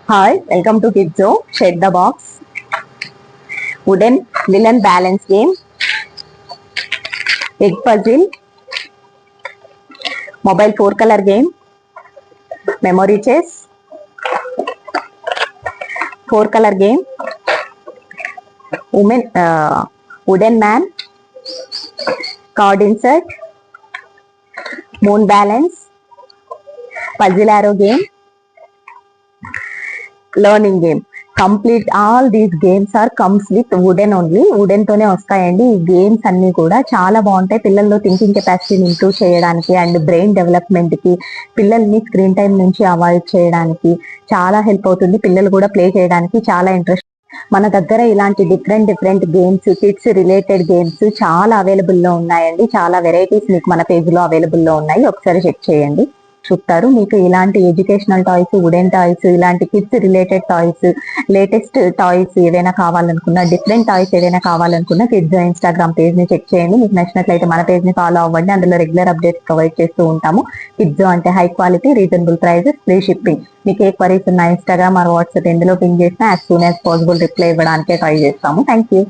Hi, welcome to Kids Zone. Shed the box. Wooden villain balance game. Egg puzzle. Mobile 4-color game. Memory chess. 4-color game. Wooden man. Card insert. Moon balance. Puzzle arrow game. Learning game. Complete all these games are comes with wooden only. Wooden తోనే వస్తాయండి ఈ games అన్ని కూడా. చాలా బాగుంటాయి పిల్లల్లో thinking కెపాసిటీని improve చేయడానికి అండ్ బ్రెయిన్ డెవలప్మెంట్ కి, పిల్లల్ని స్క్రీన్ టైం నుంచి అవాయిడ్ చేయడానికి చాలా హెల్ప్ అవుతుంది. పిల్లలు కూడా ప్లే చేయడానికి చాలా ఇంట్రెస్ట్. మన దగ్గర ఇలాంటి different different games, kids related games చాలా అవైలబుల్ లో ఉన్నాయండి. చాలా వెరైటీస్ మీకు మన పేజ్ లో అవైలబుల్ లో ఉన్నాయి, ఒకసారి చెక్ చేయండి. చూస్తారు మీకు ఇలాంటి ఎడ్యుకేషనల్ టాయ్స్, వుడెన్ టాయ్స్, ఇలాంటి kids related toys, latest toys ఏవైనా కావాలనుకున్నా, డిఫరెంట్ టాయ్స్ ఏవైనా కావాలనుకున్నా కిడ్స్ ఇన్స్టాగ్రామ్ పేజ్ ని చెక్ చేయండి. మీకు నచ్చినట్లయితే మన పేజ్ ని ఫాలో అవ్వండి. అందులో రెగ్యులర్ అప్డేట్స్ ప్రొవైడ్ చేస్తూ ఉంటాము. కిడ్స్ అంటే high quality, reasonable prices, free shipping. మీకు ఏ క్వరీస్ ఉన్నా ఇన్స్టాగ్రామ్ ఆర్ వాట్సాప్ ఎందులో పింగ్ చేసినా as soon as possible reply ఇవ్వడానికే ట్రై చేస్తాము. Thank you.